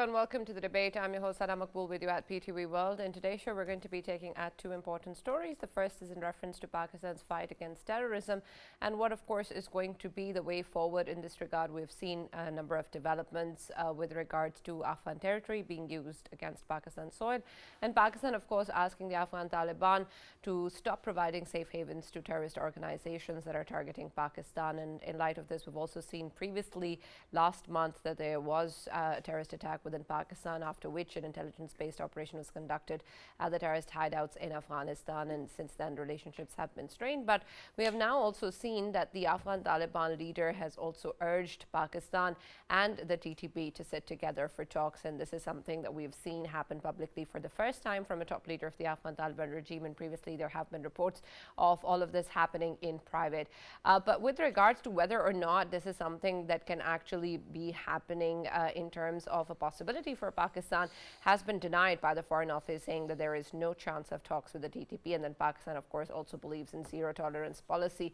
and welcome to the debate. I'm your host, Maqbool, with you at PTV World. In today's show, we're going to be taking at two important stories. The first is in reference to Pakistan's fight against terrorism and what, of course, is going to be the way forward in this regard. We've seen a number of developments with regards to Afghan territory being used against Pakistan soil, and Pakistan, of course, asking the Afghan Taliban to stop providing safe havens to terrorist organizations that are targeting Pakistan. And in light of this, we've also seen previously last month that there was a terrorist attack within Pakistan, after which an intelligence-based operation was conducted at the terrorist hideouts in Afghanistan, and since then relationships have been strained. But we have now also seen that the Afghan Taliban leader has also urged Pakistan and the TTP to sit together for talks, and this is something that we've seen happen publicly for the first time from a top leader of the Afghan Taliban regime, and previously there have been reports of all of this happening in private. But with regards to whether or not this is something that can actually be happening in terms of a possibility for Pakistan, has been denied by the Foreign Office, saying that there is no chance of talks with the TTP. And then Pakistan, of course, also believes in zero tolerance policy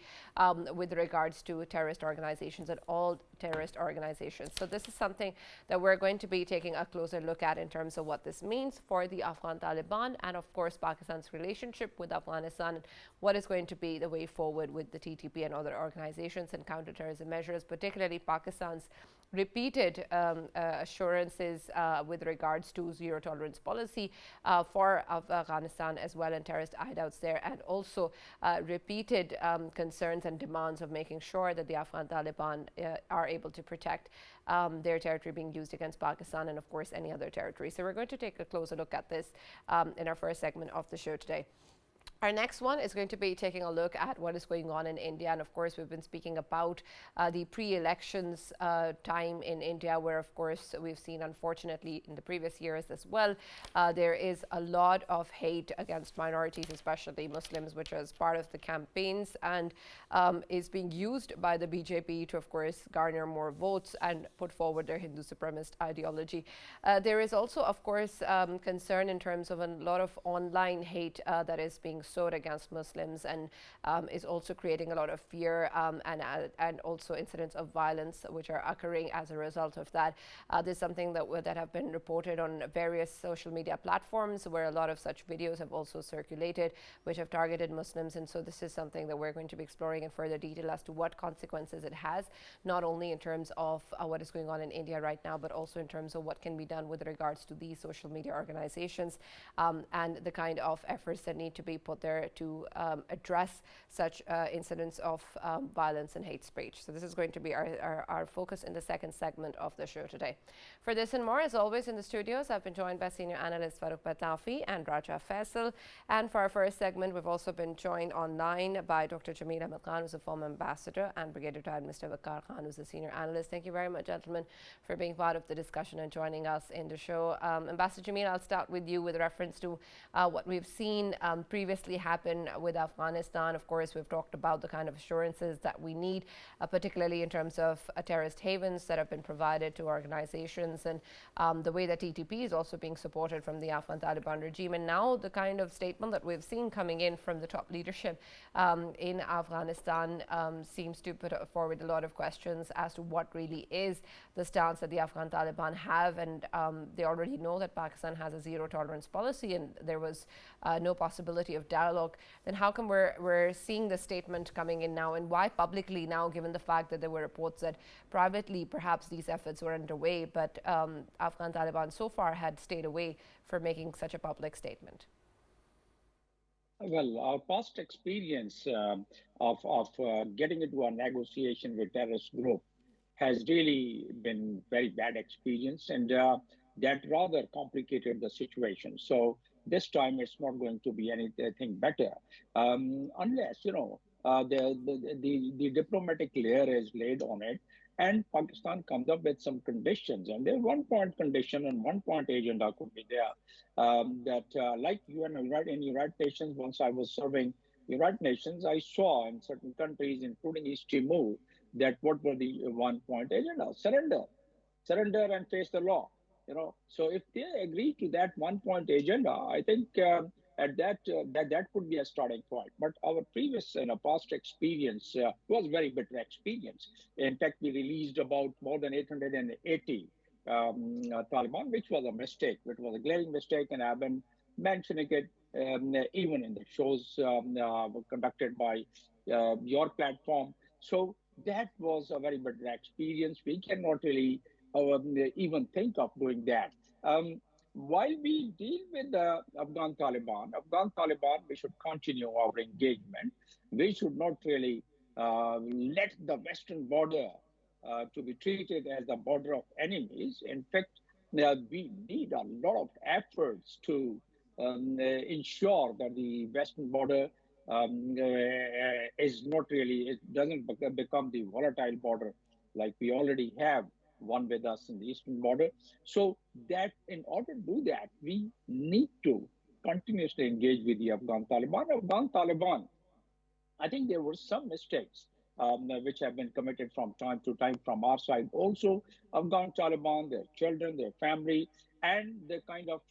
with regards to terrorist organizations and all terrorist organizations. So this is something that we're going to be taking a closer look at in terms of what this means for the Afghan Taliban and, of course, Pakistan's relationship with Afghanistan, and what is going to be the way forward with the TTP and other organizations and counterterrorism measures, particularly Pakistan's repeated assurances with regards to zero tolerance policy for Afghanistan as well, and terrorist hideouts there, and also repeated concerns and demands of making sure that the Afghan Taliban are able to protect their territory being used against Pakistan and, of course, any other territory. So we're going to take a closer look at this in our first segment of the show today. Our next one is going to be taking a look at what is going on in India. And of course, we've been speaking about the pre-elections time in India, where, of course, we've seen, unfortunately, in the previous years as well, there is a lot of hate against minorities, especially Muslims, which is part of the campaigns and is being used by the BJP to, of course, garner more votes and put forward their Hindu supremacist ideology. There is also, of course, concern in terms of a lot of online hate that is being sowed against Muslims, and is also creating a lot of fear and also incidents of violence which are occurring as a result of that. This is something that have been reported on various social media platforms, where a lot of such videos have also circulated which have targeted Muslims. And so this is something that we're going to be exploring in further detail as to what consequences it has, not only in terms of what is going on in India right now, but also in terms of what can be done with regards to these social media organizations and the kind of efforts that need to be put there to address such incidents of violence and hate speech. So this is going to be our focus in the second segment of the show today. For this and more, as always, in the studios, I've been joined by senior analyst Farrukh Pitafi and Raja Faisal. And for our first segment, we've also been joined online by Dr. Jamil who's a former ambassador, and Brigadier Retired Mr. Waqar, who's a senior analyst. Thank you very much, gentlemen, for being part of the discussion and joining us in the show. Ambassador Jamil, I'll start with you with reference to what we've seen previously happen with Afghanistan. Of course, we've talked about the kind of assurances that we need, particularly in terms of terrorist havens that have been provided to organizations, and the way that TTP is also being supported from the Afghan Taliban regime. And now the kind of statement that we've seen coming in from the top leadership in Afghanistan seems to put forward a lot of questions as to what really is the stance that the Afghan Taliban have. And they already know that Pakistan has a zero tolerance policy, and there was no possibility of dialogue. Then how come we're seeing the statement coming in now, and why publicly now, given the fact that there were reports that privately perhaps these efforts were underway, but Afghan Taliban so far had stayed away from making such a public statement? Well, our past experience of getting into a negotiation with terrorist group has really been very bad experience, and that rather complicated the situation. So this time it's not going to be anything better, unless the diplomatic layer is laid on it, and Pakistan comes up with some conditions. And there's 1 point condition and 1 point agenda could be there. That like you and United Nations, once I was serving United Nations, I saw in certain countries, including East Timor, that what were the 1 point agenda? Surrender and face the law. So if they agree to that 1 point agenda, I think at that could be a starting point. But our previous past experience was very bitter experience. In fact, we released about more than 880 Taliban, which was a mistake, which was a glaring mistake, and I've been mentioning it even in the shows conducted by your platform. So that was a very bad experience. We cannot really even think of doing that. Um, while we deal with the Afghan Taliban, we should continue our engagement. We should not really let the Western border to be treated as the border of enemies. In fact, we need a lot of efforts to ensure that the Western border is not really, it doesn't become the volatile border like we already have one with us in the eastern border. So that in order to do that, we need to continuously engage with the Afghan Taliban. Afghan Taliban, I think there were some mistakes which have been committed from time to time from our side. Also, Afghan Taliban, their children, their family, and the kind of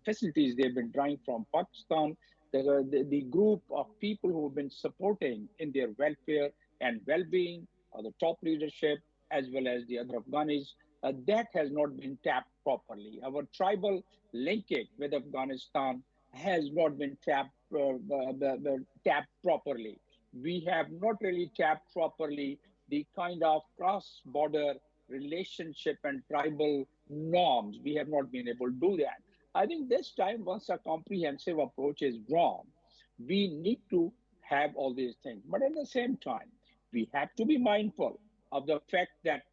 facilities they've been drawing from Pakistan, the group of people who have been supporting in their welfare and well-being, the top leadership, as well as the other Afghanis, that has not been tapped properly. Our tribal linkage with Afghanistan has not been tapped properly. We have not really tapped properly the kind of cross-border relationship and tribal norms. We have not been able to do that. I think this time, once a comprehensive approach is drawn, we need to have all these things. But at the same time, we have to be mindful of the fact that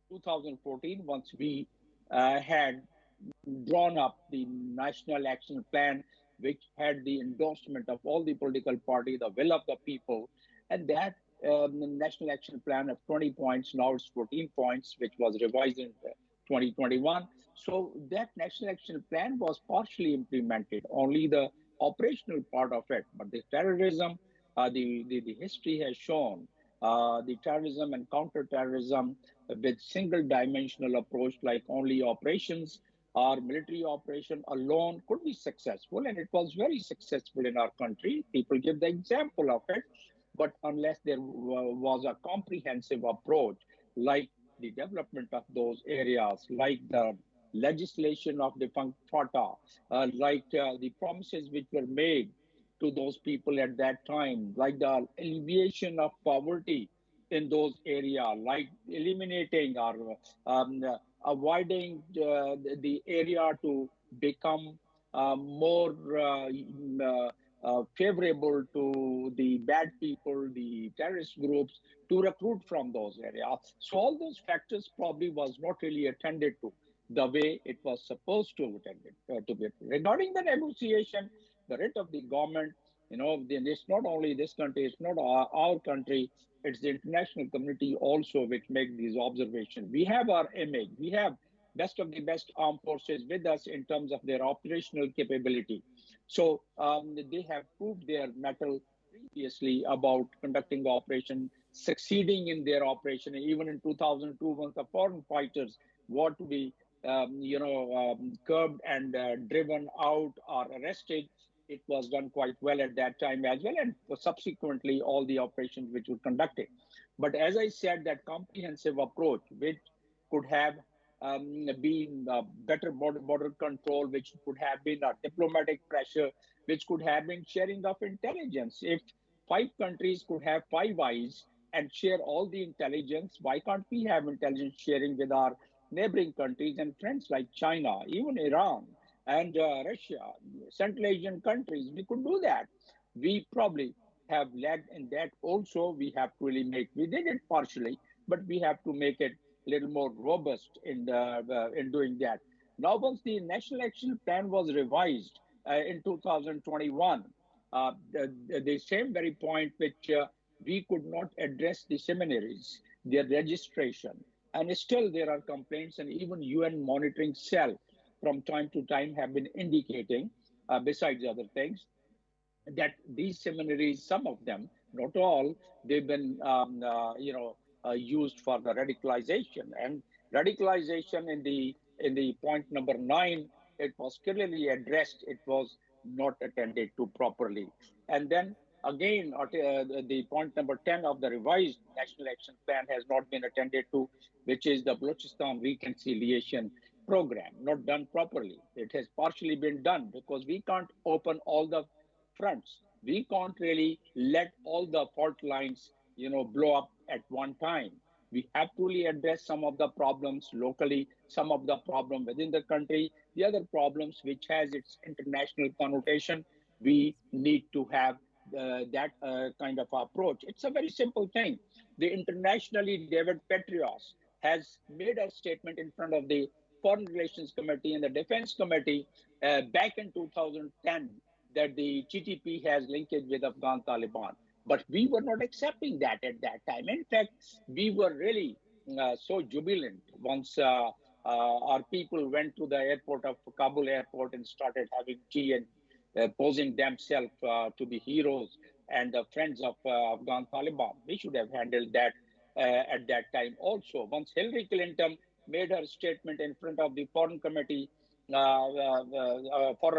2014, once we had drawn up the national action plan, which had the endorsement of all the political parties, the will of the people, and that national action plan of 20 points, now it's 14 points, which was revised in 2021. So that national action plan was partially implemented, only the operational part of it. But the terrorism, the history has shown the terrorism and counter-terrorism with single-dimensional approach, like only operations our military operation alone could be successful, and it was very successful in our country. People give the example of it, but unless there was a comprehensive approach, like the development of those areas, like the legislation of defunct FATA, like the promises which were made to those people at that time, like the alleviation of poverty in those areas, like eliminating or avoiding the area to become more favorable to the bad people, the terrorist groups, to recruit from those areas. So all those factors probably was not really attended to the way it was supposed to attended to be. Regarding the negotiation, the rate of the government, it's not only this country, it's not our country, it's the international community also which make these observations. We have our image. We have best of the best armed forces with us in terms of their operational capability. So they have proved their mettle previously about conducting operation, succeeding in their operation. Even in 2002, once the foreign fighters were to be, curbed and driven out or arrested, it was done quite well at that time as well, and subsequently all the operations which were conducted. But as I said, that comprehensive approach, which could have been better border control, which could have been a diplomatic pressure, which could have been sharing of intelligence. If five countries could have five eyes and share all the intelligence, why can't we have intelligence sharing with our neighboring countries and friends like China, even Iran? And Russia, Central Asian countries, we could do that. We probably have lagged in that also. We have to really we did it partially, but we have to make it a little more robust in doing that. Now, once the National Action Plan was revised in 2021, the same very point which we could not address the seminaries, their registration, and still there are complaints, and even UN monitoring cell from time to time have been indicating, besides other things, that these seminaries, some of them, not all, they've been, used for the radicalization. And radicalization in the point number 9, it was clearly addressed. It was not attended to properly. And then Again, the point number 10 of the revised National Action Plan has not been attended to, which is the Balochistan Reconciliation Program, not done properly. It has partially been done because we can't open all the fronts. We can't really let all the fault lines, blow up at one time. We have to really address some of the problems locally, some of the problem within the country, the other problems which has its international connotation. We need to have that kind of approach. It's a very simple thing. The internationally David Petraeus has made a statement in front of the Foreign Relations Committee and the Defense Committee back in 2010 that the TTP has linkage with Afghan Taliban. But we were not accepting that at that time. In fact, we were really so jubilant once our people went to the airport of Kabul airport and started having tea and posing themselves to be heroes and the friends of Afghan Taliban. We should have handled that at that time also. Once Hillary Clinton made her statement in front of the Foreign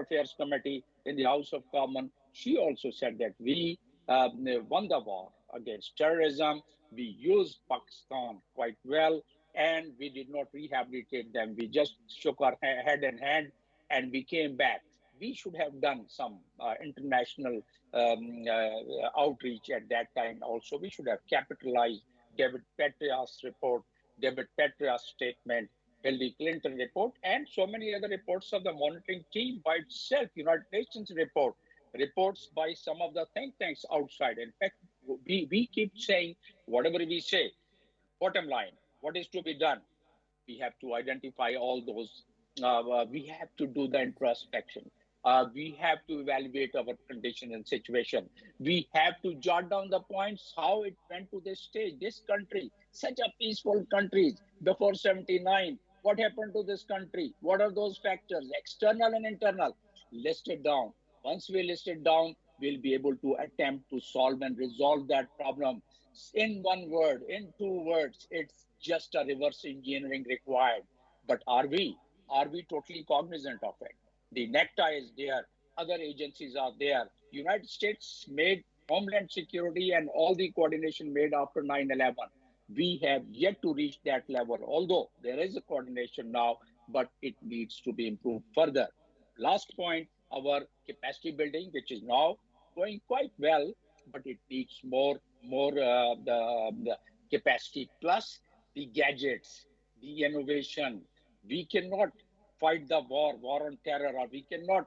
Affairs Committee in the House of Commons, she also said that we won the war against terrorism. We used Pakistan quite well, and we did not rehabilitate them. We just shook our head in hand and we came back. We should have done some international outreach at that time also. We should have capitalized David Petraeus' report, David Petraeus' statement, Hillary Clinton report, and so many other reports of the monitoring team by itself, United Nations report, reports by some of the think tanks outside. In fact, we keep saying whatever we say, bottom line, what is to be done? We have to identify all those. We have to do the introspection. We have to evaluate our condition and situation. We have to jot down the points, how it went to this stage. This country, such a peaceful country before 79. What happened to this country? What are those factors, external and internal? List it down. Once we list it down, we'll be able to attempt to solve and resolve that problem. In one word, in two words, it's just a reverse engineering required. But are we? Are we totally cognizant of it? The necktie is there. Other agencies are there. United States made Homeland Security and all the coordination made after 9/11. We have yet to reach that level, although there is a coordination now, but it needs to be improved further. Last point, our capacity building, which is now going quite well, but it needs more the capacity plus the gadgets, the innovation. We cannot fight the war on terror, or we cannot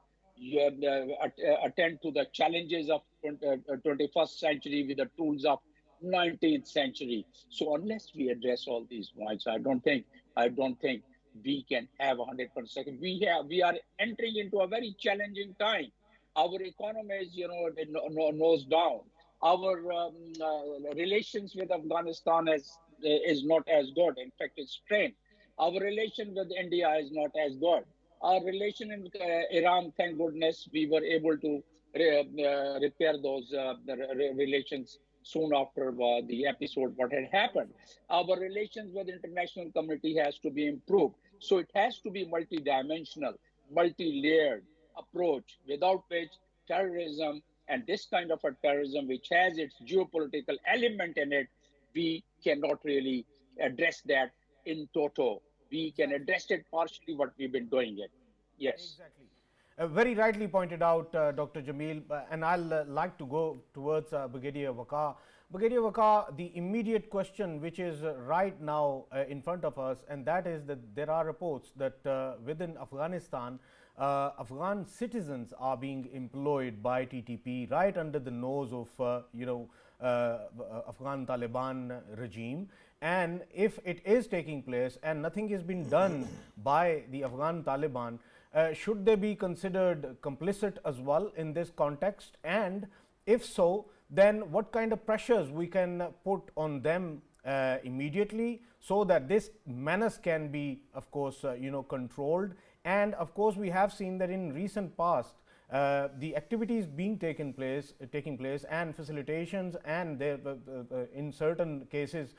attend to the challenges of 21st century with the tools of 19th century. So unless we address all these points, I don't think we can have 100%. We are entering into a very challenging time. Our economy is, nose down. Our relations with Afghanistan is not as good. In fact, it's strained. Our relation with India is not as good. Our relation in Iran, thank goodness, we were able to repair those relations soon after the episode, what had happened. Our relations with the international community has to be improved. So it has to be multidimensional, multi-layered approach, without which terrorism and this kind of a terrorism, which has its geopolitical element in it, we cannot really address that in toto. We can address it partially, what we've been doing it. Yes. Exactly. Very rightly pointed out, Dr. Jamil, and I'll like to go towards Brigadier Waqar. Brigadier Waqar, the immediate question which is right now in front of us, and that is that there are reports that within Afghanistan, Afghan citizens are being employed by TTP right under the nose of, Afghan Taliban regime. And if it is taking place and nothing has been done by the Afghan Taliban, should they be considered complicit as well in this context? And if so, then what kind of pressures we can put on them immediately so that this menace can be, of course, controlled? And of course, we have seen that in recent past, the activities being taking place and facilitations, and in certain cases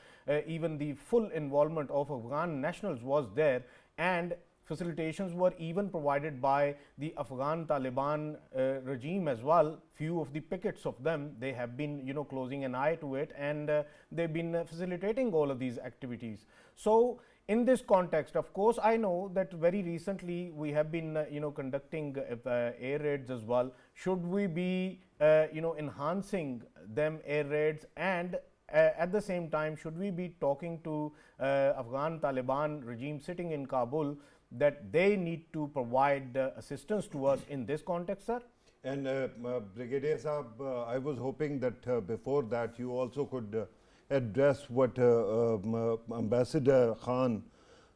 even the full involvement of Afghan nationals was there, and facilitations were even provided by the Afghan Taliban regime as well. Few of the pickets of them, they have been closing an eye to it, and they've been facilitating all of these activities. So in this context, of course, I know that very recently we have been conducting air raids as well. Should we be enhancing them air raids, and at the same time, should we be talking to Afghan Taliban regime sitting in Kabul that they need to provide assistance to us in this context, sir? And Brigadier Saab, I was hoping that before that you also could address what Ambassador Khan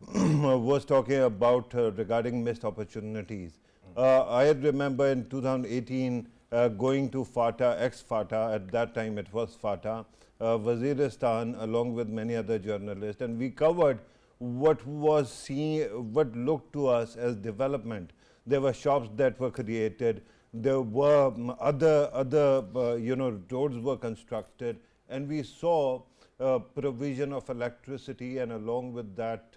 was talking about regarding missed opportunities. I remember in 2018 going to FATA, ex-FATA, at that time it was FATA, Waziristan, along with many other journalists, and we covered what was seen, what looked to us as development. There were shops that were created, there were other roads were constructed, and we saw provision of electricity, and along with that,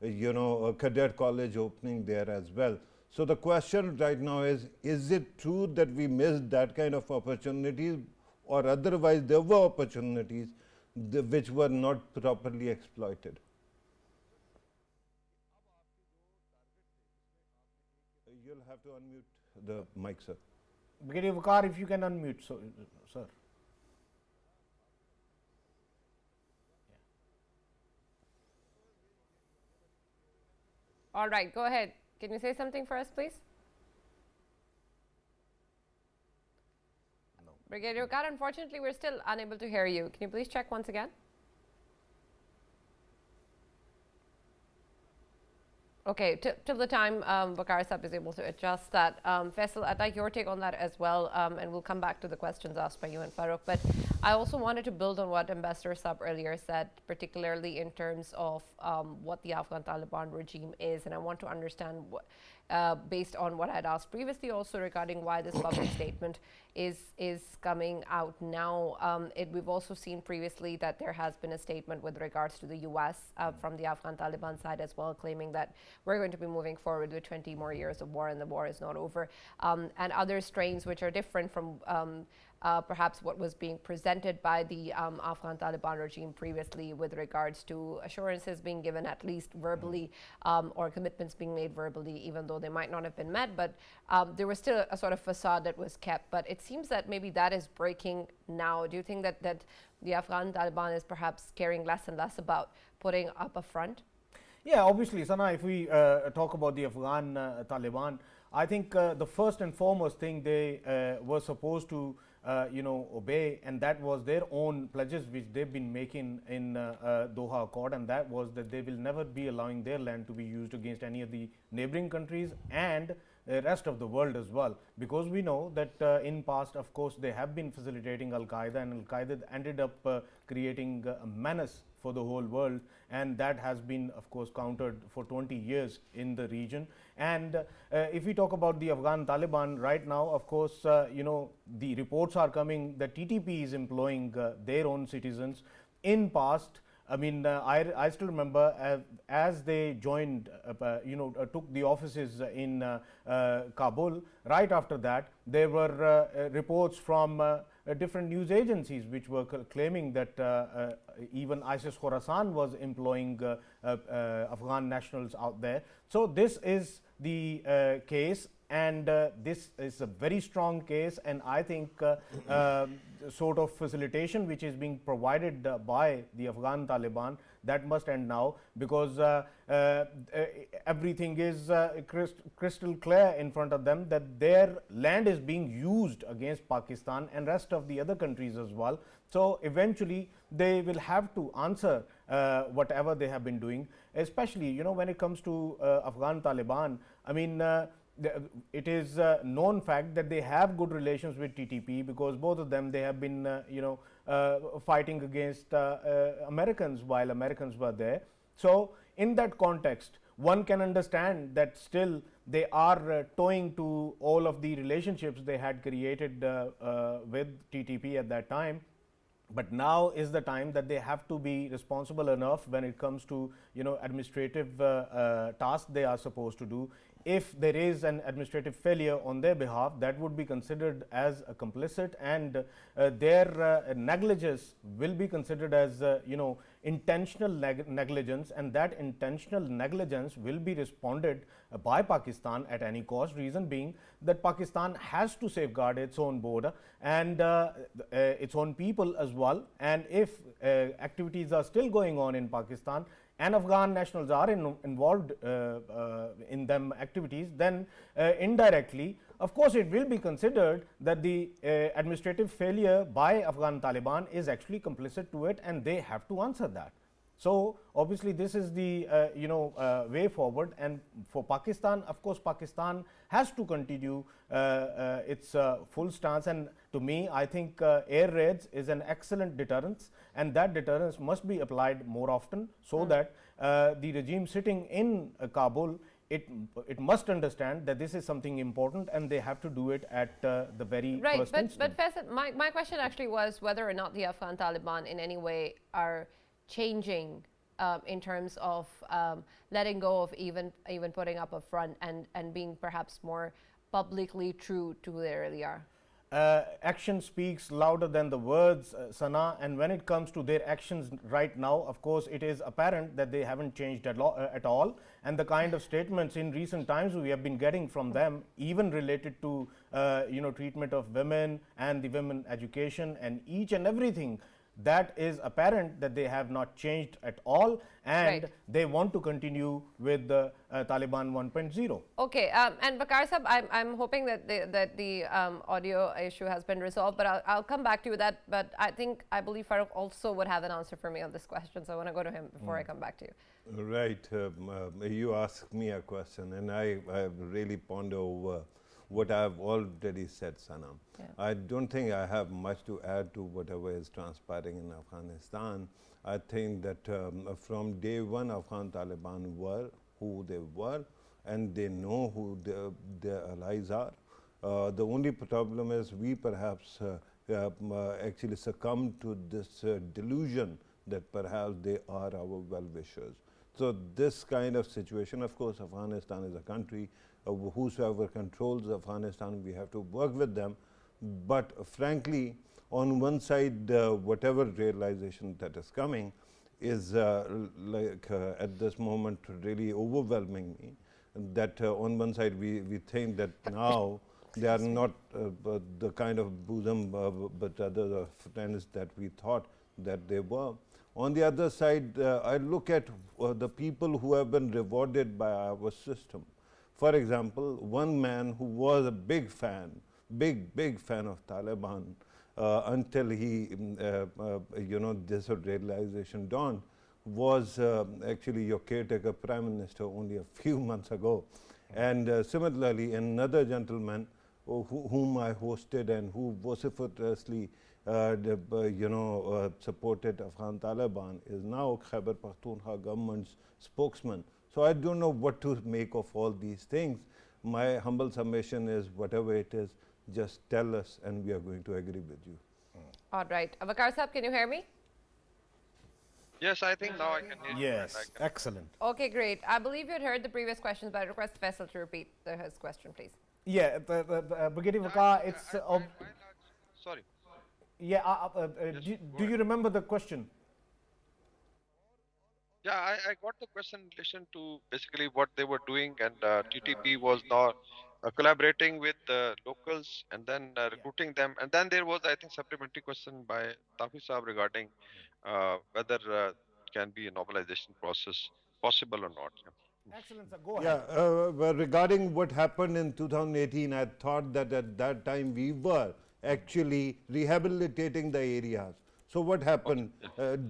a cadet college opening there as well. So the question right now is it true that we missed that kind of opportunities, or otherwise there were opportunities which were not properly exploited? You'll have to unmute the mic, sir. Brigadier Waqar, if you can unmute, sir. All right, go ahead. Can you say something for us, please? No. Brigadier Waqar, unfortunately, we're still unable to hear you. Can you please check once again? Okay, till the time Waqar Sab is able to adjust that. Faisal, I'd like your take on that as well, and we'll come back to the questions asked by you and Farrukh. But I also wanted to build on what Ambassador Sab earlier said, particularly in terms of what the Afghan Taliban regime is. And I want to understand what, based on what I had asked previously also regarding why this public statement is coming out now. We've also seen previously that there has been a statement with regards to the US from the Afghan Taliban side as well, claiming that we're going to be moving forward with 20 more years of war and the war is not over. And other strains which are different from perhaps what was being presented by the Afghan Taliban regime previously with regards to assurances being given at least verbally or commitments being made verbally, even though they might not have been met, but there was still a sort of facade that was kept. But it seems that maybe that is breaking now. Do you think that the Afghan Taliban is perhaps caring less and less about putting up a front? Yeah, obviously, Sana, if we talk about the Afghan Taliban, I think the first and foremost thing they were supposed to obey, and that was their own pledges which they've been making in Doha Accord, and that was that they will never be allowing their land to be used against any of the neighboring countries and the rest of the world as well, because we know that in past, of course, they have been facilitating Al-Qaeda, and Al-Qaeda ended up creating a menace for the whole world, and that has been, of course, countered for 20 years in the region. And if we talk about the Afghan Taliban right now, of course, the reports are coming that TTP is employing their own citizens. In past, I mean, I still remember as they joined, took the offices in Kabul. Right after that, there were reports from different news agencies which were claiming that even ISIS Khorasan was employing Afghan nationals out there. So this is the case, and this is a very strong case, and I think sort of facilitation which is being provided by the Afghan Taliban, that must end now, because everything is crystal clear in front of them that their land is being used against Pakistan and rest of the other countries as well. So eventually they will have to answer whatever they have been doing, especially when it comes to Afghan Taliban. I mean, it is a known fact that they have good relations with TTP, because both of them, they have been fighting against Americans while Americans were there. So in that context, one can understand that still they are toeing to all of the relationships they had created with TTP at that time. but now is the time that they have to be responsible enough when it comes to administrative tasks they are supposed to do. If there is an administrative failure on their behalf, that would be considered as a complicit, and their negligence will be considered as intentional negligence, and that intentional negligence will be responded by Pakistan at any cost. Reason being that Pakistan has to safeguard its own border and its own people as well. And if activities are still going on in Pakistan and Afghan nationals are involved in them activities, then indirectly, of course, it will be considered that the administrative failure by Afghan Taliban is actually complicit to it, and they have to answer that. So obviously, this is the way forward, and for Pakistan, of course, Pakistan has to continue its full stance. And to me, I think air raids is an excellent deterrence, and that deterrence must be applied more often, so that the regime sitting in Kabul, it must understand that this is something important, and they have to do it at the very first instance. But Faisal, my question actually was whether or not the Afghan Taliban in any way are changing in terms of letting go of even putting up a front and being perhaps more publicly true to who they really are. Action speaks louder than the words, Sana, and when it comes to their actions right now, of course, it is apparent that they haven't changed at all, and the kind of statements in recent times we have been getting from them, even related to treatment of women and the women education and each and everything, that is apparent that they have not changed at all, and they want to continue with the Taliban 1.0. Okay, and Waqar Sahab, I'm hoping that the audio issue has been resolved, but I'll come back to you with that. But I believe Farrukh also would have an answer for me on this question, so I want to go to him before I come back to you. Right. You asked me a question, and I really ponder over what I've already said, Sanam. Yeah. I don't think I have much to add to whatever is transpiring in Afghanistan. I think that from day one, Afghan Taliban were who they were, and they know who their allies are. The only problem is we perhaps actually succumb to this delusion that perhaps they are our well-wishers. So this kind of situation, of course, Afghanistan is a country, whosoever controls Afghanistan, we have to work with them. But frankly, on one side, whatever realization that is coming is at this moment really overwhelming me. That on one side we think that now they are not the kind of bosom but other friends that we thought that they were. On the other side, I look at the people who have been rewarded by our system. For example, one man who was a big fan of Taliban until he, this realization dawned, was actually your caretaker prime minister only a few months ago. And similarly, another gentleman whom I hosted and who vociferously supported Afghan Taliban is now Khyber Pakhtunkhwa government's spokesman. So I don't know what to make of all these things. My humble summation is whatever it is, just tell us and we are going to agree with you. All right. Waqar Sahab, can you hear me? Yes, I think now I can hear you. Yes, excellent. Okay, great. I believe you had heard the previous questions, but I request Faisal to repeat his question, please. Yeah, Brigadier Waqar, it's... Sorry. Yeah, do you remember the question? Yeah, I got the question in relation to basically what they were doing, and TTP was now collaborating with locals and then recruiting them. And then there was, I think, supplementary question by Tafi Saab regarding whether can be a normalization process possible or not. Yeah. Excellent, sir. Go ahead. Yeah, regarding what happened in 2018, I thought that at that time we were actually rehabilitating the areas. So what happened?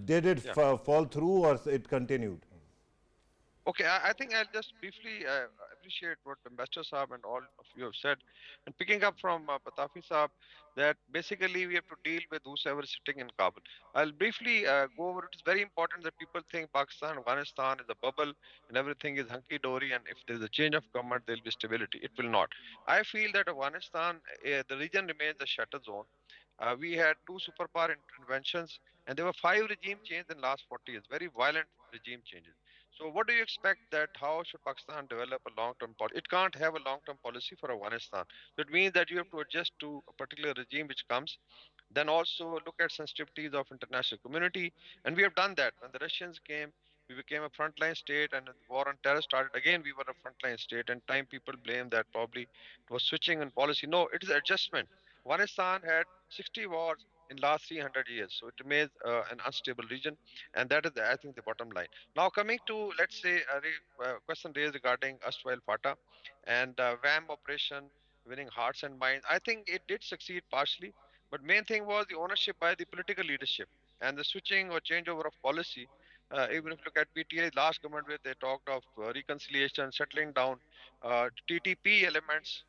Did it fall through or it continued? Okay, I think I'll just briefly appreciate what Ambassador Saab and all of you have said. And picking up from Pitafi Saab, that basically we have to deal with whosoever is sitting in Kabul. I'll briefly go over it. It's very important that people think Pakistan, Afghanistan is a bubble and everything is hunky-dory, and if there's a change of government, there'll be stability. It will not. I feel that Afghanistan, the region remains a shutter zone. We had two superpower interventions, and there were five regime changes in last 40 years, very violent regime changes. So, what do you expect that how should Pakistan develop a long-term policy? It can't have a long-term policy for Afghanistan. So it means that you have to adjust to a particular regime which comes, then also look at sensitivities of international community. And we have done that. When the Russians came, we became a frontline state, and when the war on terror started, again, we were a frontline state. And time people blame that probably it was switching in policy. No, it is adjustment. Afghanistan had 60 wars in last 300 years. So it remains an unstable region. And that is, I think, the bottom line. Now, coming to, let's say, a question raised regarding erstwhile FATA and WAM operation, winning hearts and minds. I think it did succeed partially, but main thing was the ownership by the political leadership and the switching or changeover of policy. Even if you look at PTI's last government, where they talked of reconciliation, settling down TTP elements,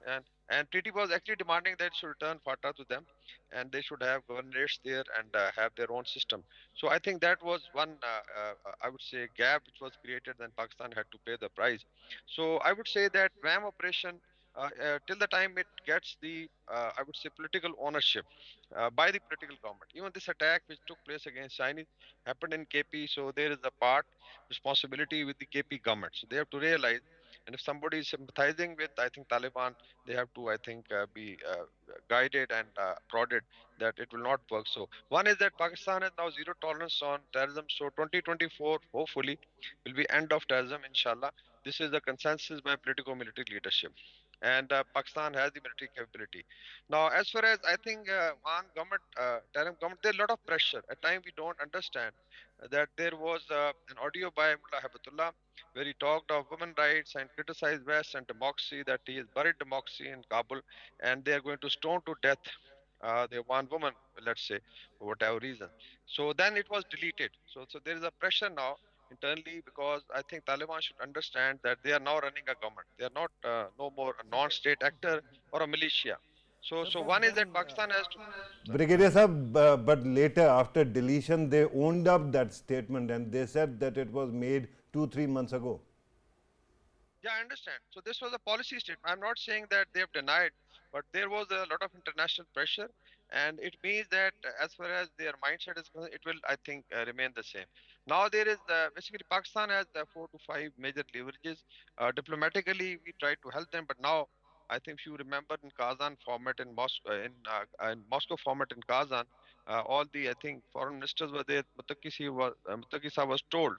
and TTP was actually demanding that it should return FATA to them, and they should have governorates there and have their own system. So I think that was one, I would say, gap which was created. Then Pakistan had to pay the price. So I would say that WAM operation, till the time it gets the, I would say, political ownership by the political government. Even this attack which took place against Chinese happened in KP, so there is a part responsibility with the KP government. So they have to realize, and if somebody is sympathizing with, I think, Taliban, they have to, I think, be guided and prodded that it will not work. So one is that Pakistan has now zero tolerance on terrorism. So 2024, hopefully, will be end of terrorism, inshallah. This is the consensus by political military leadership. And Pakistan has the military capability. Now, as far as I think on government, Tarim government, there's a lot of pressure. At times, we don't understand that there was an audio by Mullah Habatullah where he talked of women rights and criticized West and democracy, that he has buried democracy in Kabul, and they are going to stone to death the one woman, let's say, for whatever reason. So then it was deleted. So there is a pressure now internally, because I think Taliban should understand that they are now running a government. They are not no more a non-state actor or a militia. So one is that Pakistan has to. Sorry. Brigadier Sahab, but later after deletion, they owned up that statement and they said that it was made 2-3 months ago. Yeah, I understand. So this was a policy statement. I'm not saying that they have denied, but there was a lot of international pressure, and it means that as far as their mindset is concerned, it will, I think, remain the same. Now there is basically Pakistan has 4 to 5 major leverages. Diplomatically, we try to help them, but now I think if you remember in Kazan format in Moscow, in Moscow format in Kazan, all the, I think, foreign ministers were there. Muttaqi Saab was told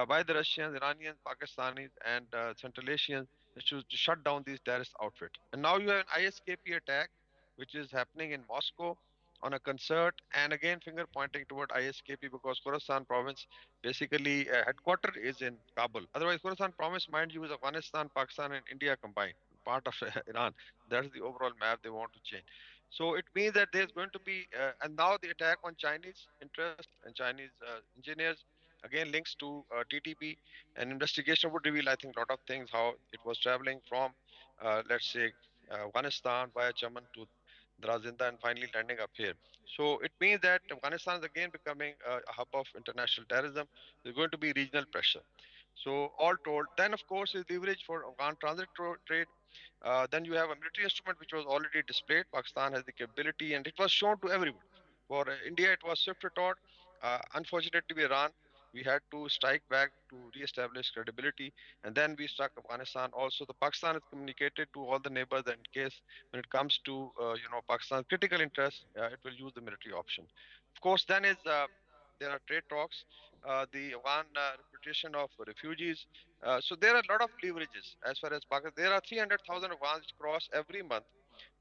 by the Russians, Iranians, Pakistanis, and Central Asians to shut down these terrorist outfits. And now you have an ISKP attack, which is happening in Moscow on a concert, and again finger pointing toward ISKP, because Khorasan province basically headquarter is in Kabul. Otherwise, Khorasan province, mind you, is Afghanistan, Pakistan, and India combined, part of Iran. That's the overall map they want to change. So it means that there's going to be, and now the attack on Chinese interests and Chinese engineers, again links to TTP. An investigation would reveal, I think, a lot of things, how it was traveling from, let's say, Afghanistan via Chaman to Drazinda and finally landing up here. So it means that Afghanistan is again becoming a hub of international terrorism. There's going to be regional pressure. So all told, then of course is leverage for Afghan transit trade. Then you have a military instrument which was already displayed. Pakistan has the capability, and it was shown to everyone. For India, it was swift retort. Unfortunately, we Iran, we had to strike back to re-establish credibility, and then we struck Afghanistan. Also, the Pakistan has communicated to all the neighbors that in case when it comes to Pakistan's critical interests, it will use the military option. Of course, then is there are trade talks, the Afghan repatriation of refugees. So there are a lot of leverages as far as Pakistan. There are 300,000 Afghans which cross every month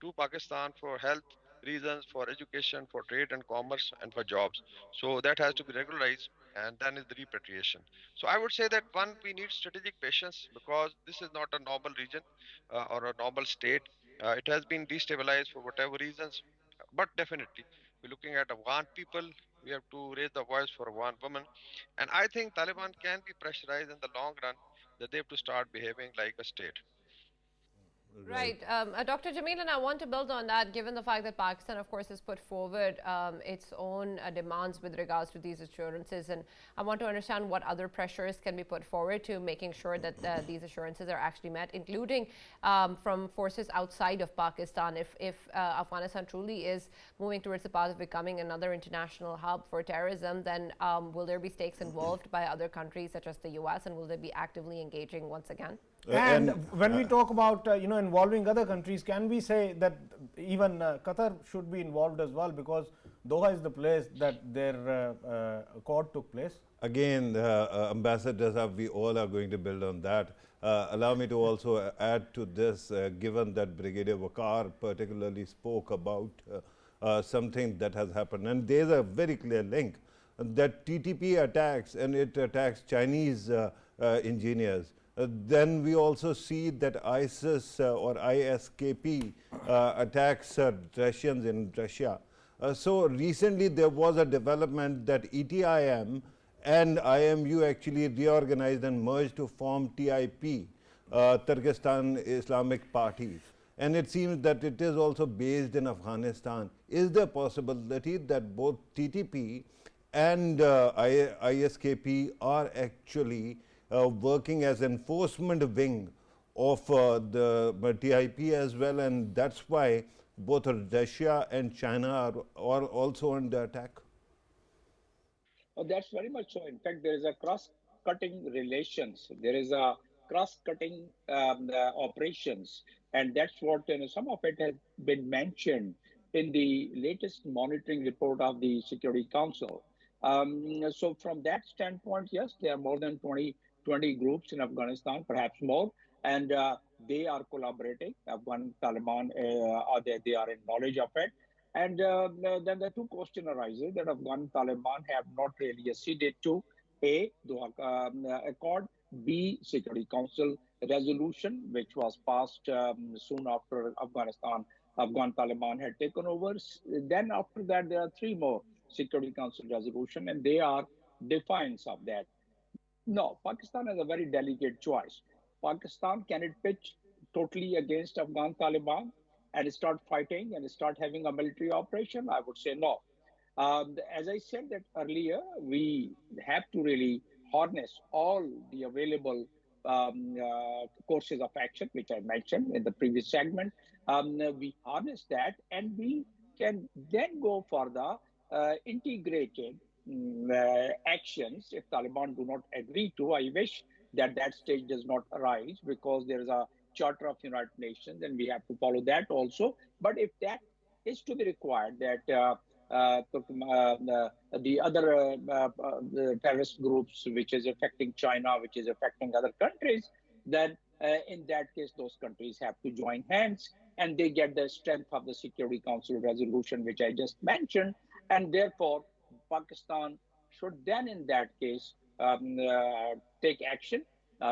to Pakistan for health reasons, for education, for trade and commerce, and for jobs. So that has to be regularized, and then is the repatriation. So I would say that one, we need strategic patience, because this is not a normal region or a normal state. It has been destabilized for whatever reasons, but definitely we're looking at Afghan people. We have to raise the voice for Afghan women, and I think Taliban can be pressurized in the long run that they have to start behaving like a state. Right. Right. Dr. Jamil, and I want to build on that, given the fact that Pakistan, of course, has put forward its own demands with regards to these assurances. And I want to understand what other pressures can be put forward to making sure that these assurances are actually met, including from forces outside of Pakistan. If Afghanistan truly is moving towards the path of becoming another international hub for terrorism, then will there be stakes involved by other countries such as the US, and will they be actively engaging once again? And when we talk about involving other countries, can we say that even Qatar should be involved as well, because Doha is the place that their accord took place? Again, Ambassador Saab, we all are going to build on that. Allow me to also add to this, given that Brigadier Waqar particularly spoke about something that has happened. And there's a very clear link that TTP attacks, and it attacks Chinese engineers. Then we also see that ISIS or ISKP attacks Russians in Russia. So recently there was a development that ETIM and IMU actually reorganized and merged to form TIP, Turkestan Islamic Party. And it seems that it is also based in Afghanistan. Is there a possibility that both TTP and ISKP are actually working as enforcement wing of the TIP as well, and that's why both Russia and China are also under attack? That's very much so. In fact, there is a cross-cutting relations. There is a cross-cutting operations, and that's what some of it has been mentioned in the latest monitoring report of the Security Council. So from that standpoint, yes, there are more than 20 groups in Afghanistan, perhaps more, and they are collaborating. Afghan Taliban, they are in knowledge of it. And then the two question arises that Afghan Taliban have not really acceded to A, the Accord, B, Security Council resolution, which was passed soon after Afghan Taliban had taken over. Then after that, there are three more Security Council resolution, and they are defiance of that. No, Pakistan has a very delicate choice. Pakistan, can it pitch totally against Afghan Taliban and start fighting and start having a military operation? I would say no. As I said that earlier, we have to really harness all the available courses of action, which I mentioned in the previous segment. We harness that, and we can then go for the integrated actions if Taliban do not agree to. I wish that that stage does not arise, because there is a Charter of United Nations and we have to follow that also. But if that is to be required, that the other the terrorist groups, which is affecting China, which is affecting other countries, then in that case, those countries have to join hands, and they get the strength of the Security Council resolution, which I just mentioned. And therefore, Pakistan should then, in that case, take action,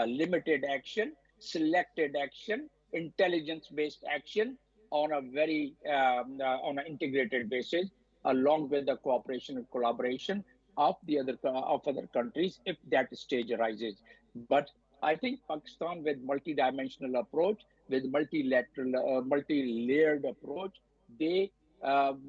limited action, selected action, intelligence-based action on a very on an integrated basis, along with the cooperation and collaboration of the other countries, if that stage arises. But I think Pakistan, with multi-dimensional approach, with multilateral, multi-layered approach, they um,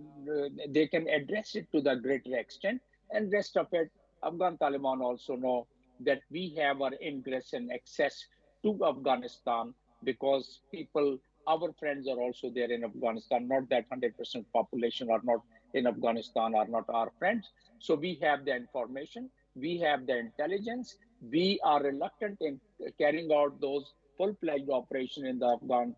they can address it to the greater extent. And rest of it, Afghan Taliban also know that we have our ingress and access to Afghanistan, because people, our friends are also there in Afghanistan. Not that 100% population are not in Afghanistan, are not our friends. So we have the information, we have the intelligence. We are reluctant in carrying out those full-fledged operation in the Afghan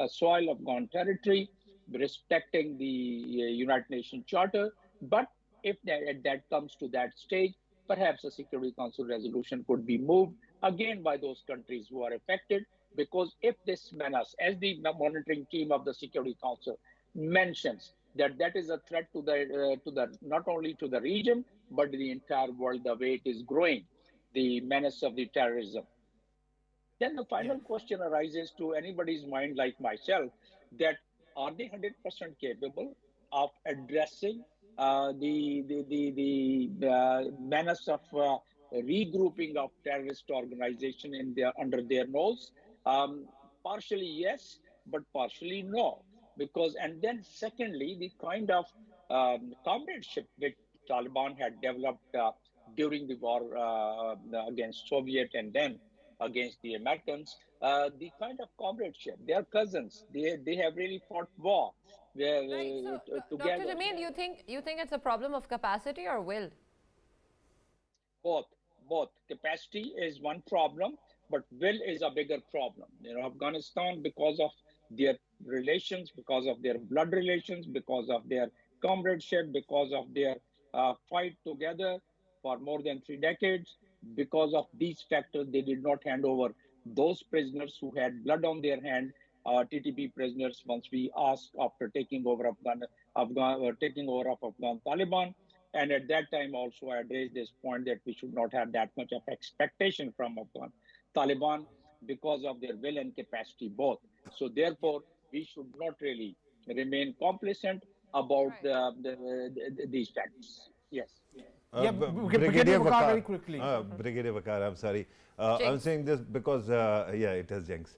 soil, Afghan territory, respecting the United Nations Charter. But if that comes to that stage, perhaps a Security Council resolution could be moved again by those countries who are affected. Because if this menace, as the monitoring team of the Security Council mentions, that that is a threat to the not only to the region but the entire world, the way it is growing, the menace of the terrorism. Then the Yeah. final question arises to anybody's mind like myself, that are they 100% capable of addressing the menace of regrouping of terrorist organization in their under their nose? Partially yes, but partially no. Because, and then secondly, the kind of comradeship which Taliban had developed during the war against Soviet and then against the Americans, the kind of comradeship, they are cousins. They have really fought war Right. So, Dr. together. Jamil, you think it's a problem of capacity or will? Both, both. Capacity is one problem, but will is a bigger problem. Afghanistan, because of their relations, because of their blood relations, because of their comradeship, because of their fight together for more than 3 decades, because of these factors, they did not hand over those prisoners who had blood on their hand, TTP prisoners. Once we asked after taking over taking over of Afghan Taliban, and at that time, also, I had raised this point that we should not have that much of expectation from Afghan Taliban because of their will and capacity both. So, therefore, we should not really remain complacent about Right. these facts. Yes. Yeah, Brigadier Waqar, very quickly. Brigadier Waqar, I'm sorry. I'm Jinx. saying this because, yeah, it is jinx,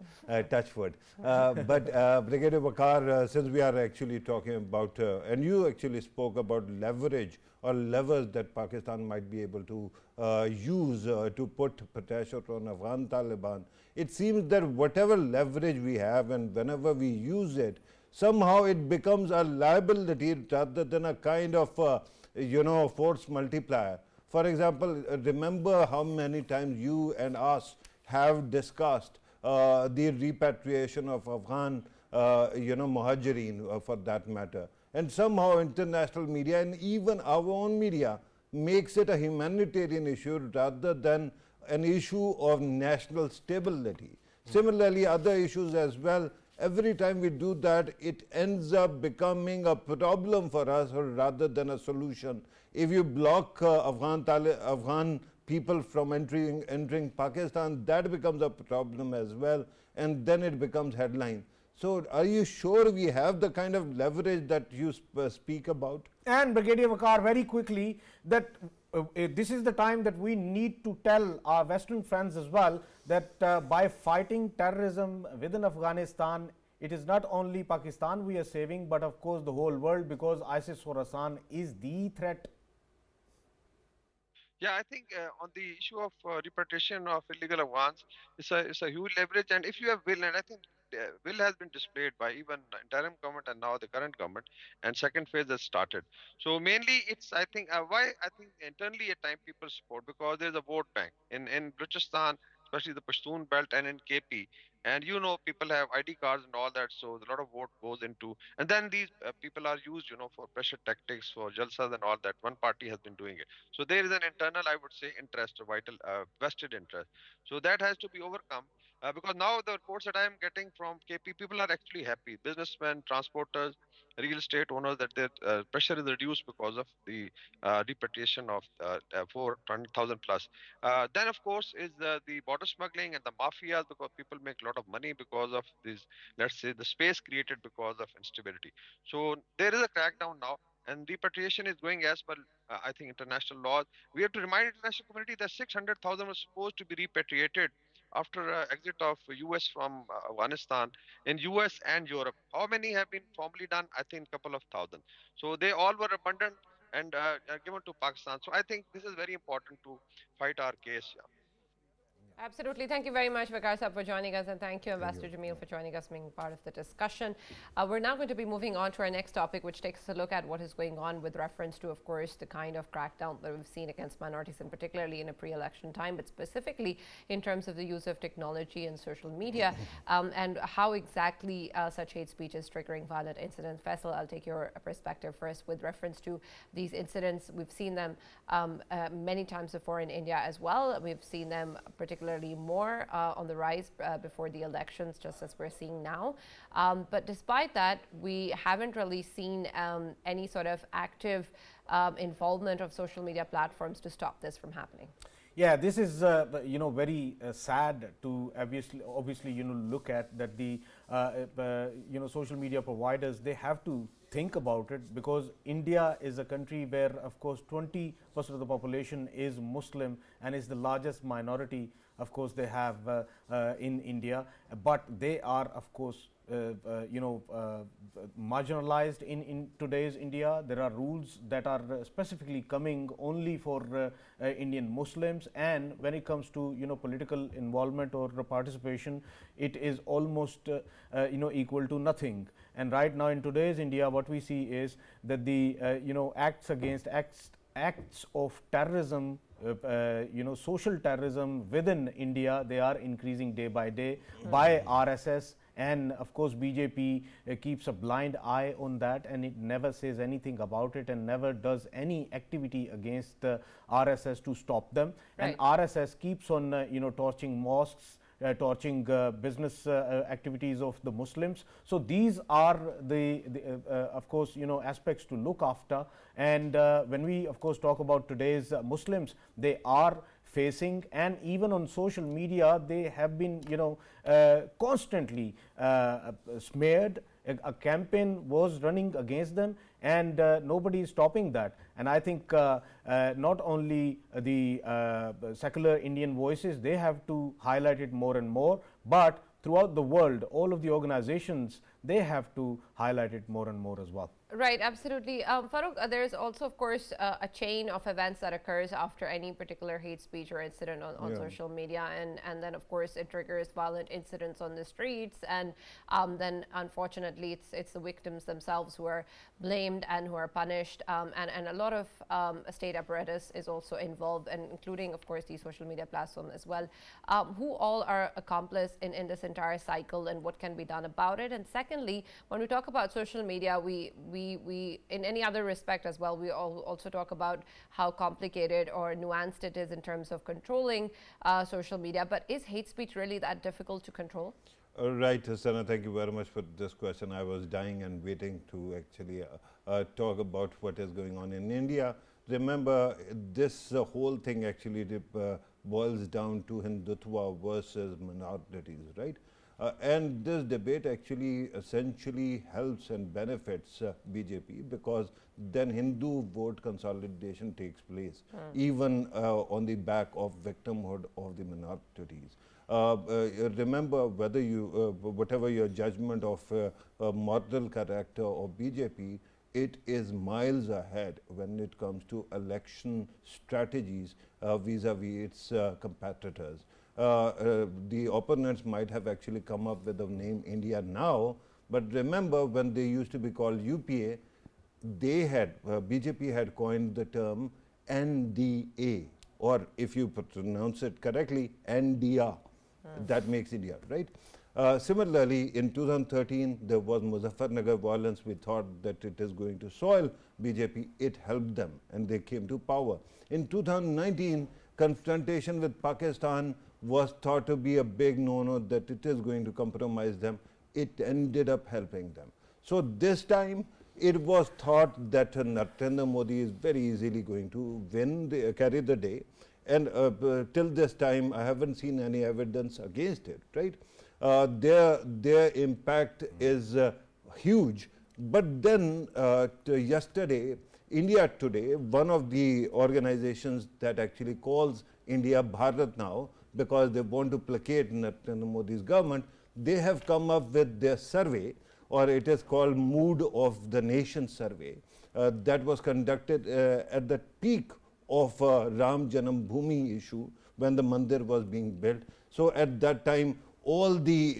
touch wood. But Brigadier Waqar, since we are actually talking about, and you actually spoke about leverage or levers that Pakistan might be able to use to put pressure on Afghan Taliban, it seems that whatever leverage we have and whenever we use it, somehow it becomes a liability rather than a kind of force multiplier. For example, remember how many times you and us have discussed the repatriation of Afghan, Muhajireen for that matter. And somehow international media and even our own media makes it a humanitarian issue rather than an issue of national stability. Similarly, other issues as well. Every time we do that, it ends up becoming a problem for us rather than a solution. If you block Afghan people from entering Pakistan, that becomes a problem as well, and then it becomes headline. So, are you sure we have the kind of leverage that you speak about? And Brigadier Waqar, very quickly, that this is the time that we need to tell our Western friends as well that by fighting terrorism within Afghanistan, it is not only Pakistan we are saving, but of course the whole world, because ISIS Khorasan is the threat. Yeah, I think on the issue of repatriation of illegal Afghans, it's a huge leverage, and if you have will, and I think will has been displayed by even interim government and now the current government, and second phase has started. So mainly, it's I think why I think internally at time people support because there's a vote bank in Balochistan, especially the Pashtun belt and in KP. And people have ID cards and all that, so a lot of vote goes into, and then these people are used, for pressure tactics, for jalsas and all that. One party has been doing it. So there is an internal, I would say, interest, a vital vested interest. So that has to be overcome because now the reports that I am getting from KP, people are actually happy. Businessmen, transporters, real estate owners, that their pressure is reduced because of the repatriation of 400,000 plus. Then, of course, is the border smuggling and the mafias because people make a lot of money because of this, let's say, the space created because of instability. So there is a crackdown now, and repatriation is going as per I think international laws. We have to remind international community that 600,000 was supposed to be repatriated after exit of US from Afghanistan in US and Europe. How many have been formally done? I think a couple of thousand. So they all were abandoned and given to Pakistan. So I think this is very important to fight our case. Yeah. Absolutely. Thank you very much, Waqar Sahab, for joining us, and thank you, Ambassador Jamil, for joining us, being part of the discussion. We're now going to be moving on to our next topic, which takes a look at what is going on with reference to, of course, the kind of crackdown that we've seen against minorities, and particularly in a pre-election time, but specifically in terms of the use of technology and social media, and how exactly such hate speech is triggering violent incidents. Faisal, I'll take your perspective first with reference to these incidents. We've seen them many times before in India as well. We've seen them particularly more on the rise before the elections, just as we're seeing now. But despite that, we haven't really seen any sort of active involvement of social media platforms to stop this from happening. Yeah, this is very sad to obviously look at that the social media providers, they have to think about it, because India is a country where of course 20% of the population is Muslim and is the largest minority of course, they have in India, but they are, of course, marginalized in today's India. There are rules that are specifically coming only for Indian Muslims, and when it comes to political involvement or participation, it is almost equal to nothing. And right now in today's India, what we see is that the acts of terrorism, social terrorism within India, they are increasing day by day by RSS. And of course, BJP keeps a blind eye on that, and it never says anything about it and never does any activity against RSS to stop them. Right. And RSS keeps on, torching mosques, torching business activities of the Muslims. So these are the of course, aspects to look after. And when we, of course, talk about today's Muslims, they are facing, and even on social media, they have been, constantly smeared. A campaign was running against them, and nobody is stopping that. And I think not only the secular Indian voices, they have to highlight it more and more, but throughout the world, all of the organizations, they have to highlight it more and more as well. Right, absolutely. Farrukh, there is also, of course, a chain of events that occurs after any particular hate speech or incident on social media. And then, of course, it triggers violent incidents on the streets. And then, unfortunately, it's the victims themselves who are blamed and who are punished. And a lot of state apparatus is also involved, and including, of course, these social media platforms as well. Who all are accomplices in this entire cycle, and what can be done about it? And secondly, when we talk about social media, we in any other respect as well, we also talk about how complicated or nuanced it is in terms of controlling social media. But is hate speech really that difficult to control? Right, Sana, thank you very much for this question. I was dying and waiting to actually talk about what is going on in India. Remember, this whole thing actually boils down to Hindutva versus minorities, right? And this debate actually essentially helps and benefits BJP, because then Hindu vote consolidation takes place, even on the back of victimhood of the minorities. Remember, whether you, whatever your judgment of moral character of BJP, it is miles ahead when it comes to election strategies vis-a-vis its competitors. The opponents might have actually come up with the name India Now, but remember, when they used to be called UPA, they had, BJP had coined the term NDA, or if you pronounce it correctly, NDA. That makes India, right? Similarly, in 2013, there was Muzaffarnagar violence. We thought that it is going to soil BJP. It helped them, and they came to power. In 2019, confrontation with Pakistan was thought to be a big no-no, that it is going to compromise them. It ended up helping them. So this time, it was thought that Narendra Modi is very easily going to win, carry the day. And till this time, I haven't seen any evidence against it, right? Their impact is huge. But then yesterday, India Today, one of the organizations that actually calls India Bharat now, because they want to placate Narendra Modi's government, they have come up with their survey, or it is called Mood of the Nation survey, that was conducted at the peak of Ram Janam Bhoomi issue, when the mandir was being built. So at that time, all the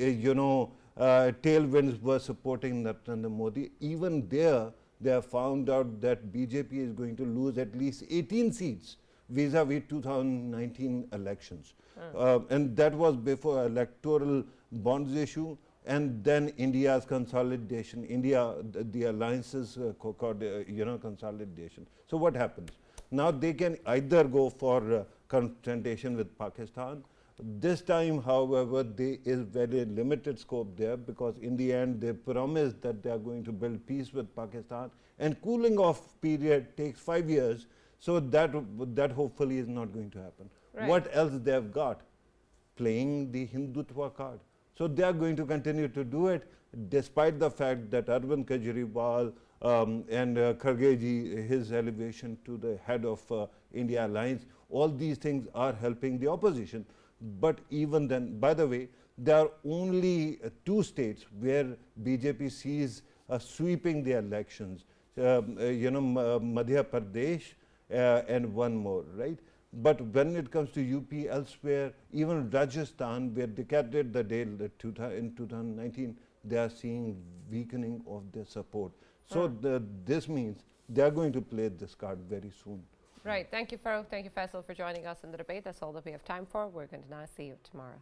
tailwinds were supporting Narendra Modi. Even there, they have found out that BJP is going to lose at least 18 seats vis-a-vis 2019 elections. And that was before electoral bonds issue, and then India's consolidation, the alliances consolidation. So what happens? Now they can either go for confrontation with Pakistan. This time, however, there is very limited scope there, because in the end they promised that they are going to build peace with Pakistan, and cooling off period takes 5 years. So that hopefully is not going to happen. Right. What else they have got? Playing the Hindutva card. So they are going to continue to do it, despite the fact that Arvind Kejriwal and Kharge, his elevation to the head of India Alliance, all these things are helping the opposition. But even then, by the way, there are only 2 states where BJP sees sweeping the elections. Madhya Pradesh and one more, right? But when it comes to UP elsewhere, even Rajasthan, where they carried the day in 2019, they are seeing weakening of their support. So this means they are going to play this card very soon. Right. Thank you, Farrukh. Thank you, Faisal, for joining us in the debate. That's all that we have time for. We're going to now see you tomorrow.